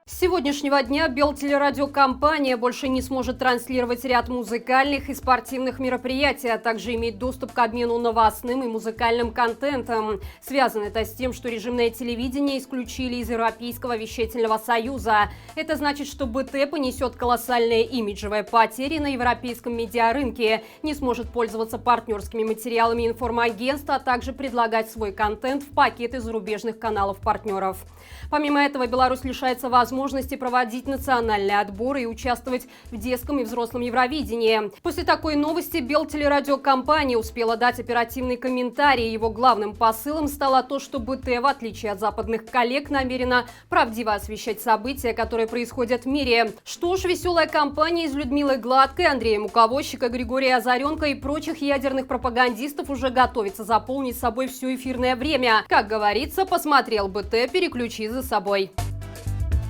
С сегодняшнего дня Белтелерадиокомпания больше не сможет транслировать ряд музыкальных и спортивных мероприятий, а также иметь доступ к обмену новостным и музыкальным контентом. Связано это с тем, что режимное телевидение исключили из Европейского вещательного союза. Это значит, что БТ понесет колоссальные имиджевые потери на европейском медиарынке, не сможет пользоваться партнерскими материалами информагентства, а также предлагать свой контент в пакеты зарубежных каналов-партнеров. Помимо этого, Беларусь лишается возможности проводить национальные отборы и участвовать в детском и взрослом Евровидении. После такой новости Белтелерадиокомпания успела дать оперативный комментарий. Его главным посылом стало то, что БТ, в отличие от западных коллег, намерена правдиво освещать события, которые происходят в мире. Что ж, веселая компания из Людмилы Гладкой, Андрея Муковозчика, Григория Озаренко и прочих ядерных пропагандистов уже готовится заполнить собой все эфирное время. Как говорится, посмотрел БТ, переключи за собой.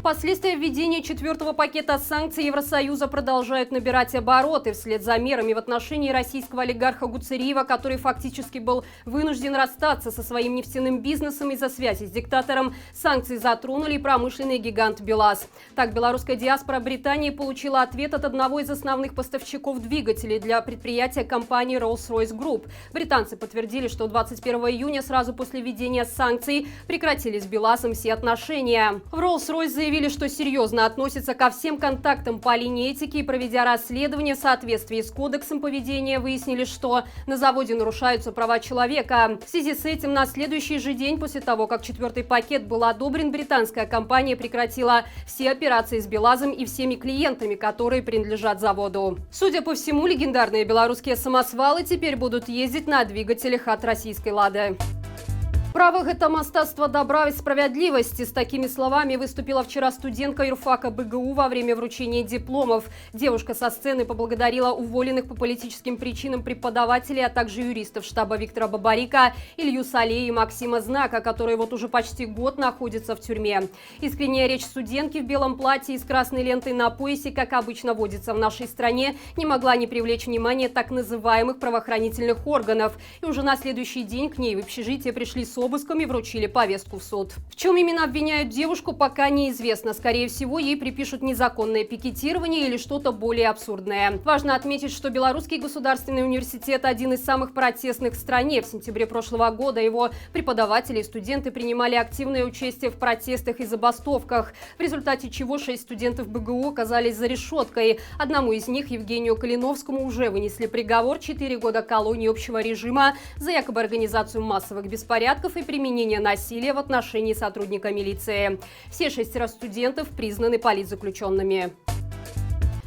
Последствия введения четвертого пакета санкций Евросоюза продолжают набирать обороты вслед за мерами в отношении российского олигарха Гуцериева, который фактически был вынужден расстаться со своим нефтяным бизнесом из-за связи с диктатором. Санкции затронули и промышленный гигант БелАЗ. Так, белорусская диаспора Британии получила ответ от одного из основных поставщиков двигателей для предприятия компании Rolls-Royce Group. Британцы подтвердили, что 21 июня, сразу после введения санкций, прекратили с БелАЗом все отношения. В Rolls-Royce заявили, что серьезно относятся ко всем контактам по линии этики и, проведя расследование в соответствии с кодексом поведения, выяснили, что на заводе нарушаются права человека. В связи с этим на следующий же день после того, как четвертый пакет был одобрен, британская компания прекратила все операции с БелАЗом и всеми клиентами, которые принадлежат заводу. Судя по всему, легендарные белорусские самосвалы теперь будут ездить на двигателях от российской «Лады». Право – это мастацтва добра и справедливости. С такими словами выступила вчера студентка юрфака БГУ во время вручения дипломов. Девушка со сцены поблагодарила уволенных по политическим причинам преподавателей, а также юристов штаба Виктора Бабарика, Илью Салея и Максима Знака, которые вот уже почти год находятся в тюрьме. Искренняя речь студентки в белом платье и с красной лентой на поясе, как обычно водится в нашей стране, не могла не привлечь внимание так называемых правоохранительных органов. И уже на следующий день к ней в общежитие пришли с обыском и вручили повестку в суд. В чем именно обвиняют девушку, пока неизвестно. Скорее всего, ей припишут незаконное пикетирование или что-то более абсурдное. Важно отметить, что Белорусский государственный университет – один из самых протестных в стране. В сентябре прошлого года его преподаватели и студенты принимали активное участие в протестах и забастовках, в результате чего 6 студентов БГУ оказались за решеткой. Одному из них, Евгению Калиновскому, уже вынесли приговор 4 года колонии общего режима за якобы организацию массовых беспорядков и применение насилия в отношении сотрудника милиции. Все 6 студентов признаны политзаключенными.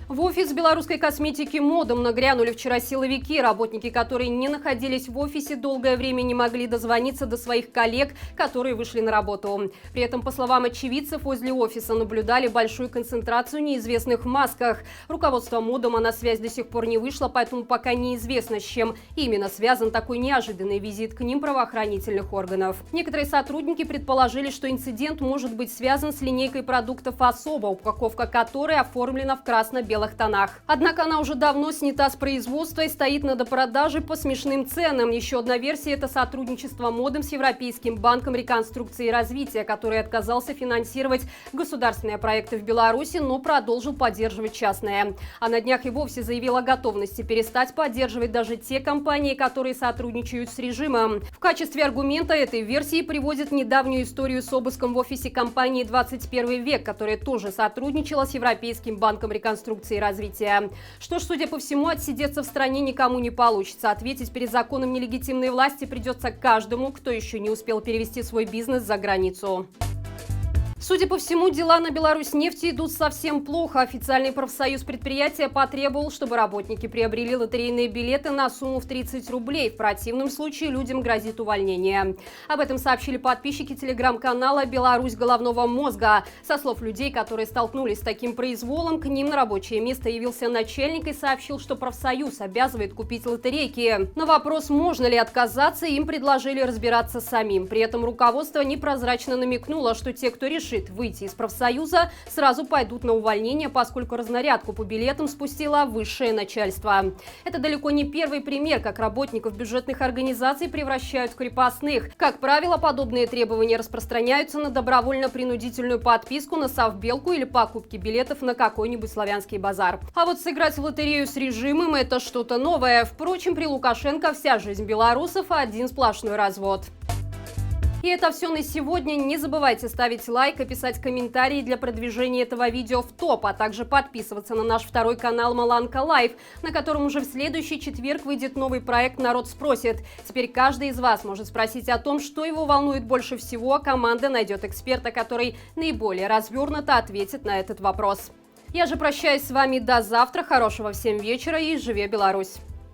В офис белорусской косметики «Модом» нагрянули вчера силовики, работники, которые не находились в офисе, долгое время не могли дозвониться до своих коллег, которые вышли на работу. При этом, по словам очевидцев, возле офиса наблюдали большую концентрацию неизвестных в масках. Руководство «Модома» на связь до сих пор не вышло, поэтому пока неизвестно, с чем именно связан такой неожиданный визит к ним правоохранительных органов. Некоторые сотрудники предположили, что инцидент может быть связан с линейкой продуктов «Особо», упаковка которой оформлена в красно-белом тонах. Однако она уже давно снята с производства и стоит на допродаже по смешным ценам. Еще одна версия – это сотрудничество «Модом» с Европейским банком реконструкции и развития, который отказался финансировать государственные проекты в Беларуси, но продолжил поддерживать частные. А на днях и вовсе заявил о готовности перестать поддерживать даже те компании, которые сотрудничают с режимом. В качестве аргумента этой версии приводят недавнюю историю с обыском в офисе компании «21 век», которая тоже сотрудничала с Европейским банком реконструкции и развития. Что ж, судя по всему, отсидеться в стране никому не получится. Ответить перед законом нелегитимной власти придется каждому, кто еще не успел перевести свой бизнес за границу. Судя по всему, дела на Беларусьнефти идут совсем плохо. Официальный профсоюз предприятия потребовал, чтобы работники приобрели лотерейные билеты на сумму в 30 рублей. В противном случае людям грозит увольнение. Об этом сообщили подписчики телеграм-канала «Беларусь головного мозга». Со слов людей, которые столкнулись с таким произволом, к ним на рабочее место явился начальник и сообщил, что профсоюз обязывает купить лотерейки. На вопрос, можно ли отказаться, им предложили разбираться самим. При этом руководство непрозрачно намекнуло, что те, кто решил решит выйти из профсоюза, сразу пойдут на увольнение, поскольку разнарядку по билетам спустило высшее начальство. Это далеко не первый пример, как работников бюджетных организаций превращают в крепостных. Как правило, подобные требования распространяются на добровольно-принудительную подписку на совбелку или покупки билетов на какой-нибудь славянский базар. А вот сыграть в лотерею с режимом – это что-то новое. Впрочем, при Лукашенко вся жизнь белорусов – один сплошной развод. И это все на сегодня. Не забывайте ставить лайк и писать комментарии для продвижения этого видео в топ, а также подписываться на наш второй канал Маланка Лайв, на котором уже в следующий четверг выйдет новый проект «Народ спросит». Теперь каждый из вас может спросить о том, что его волнует больше всего, а команда найдет эксперта, который наиболее развернуто ответит на этот вопрос. Я же прощаюсь с вами до завтра. Хорошего всем вечера и живе Беларусь!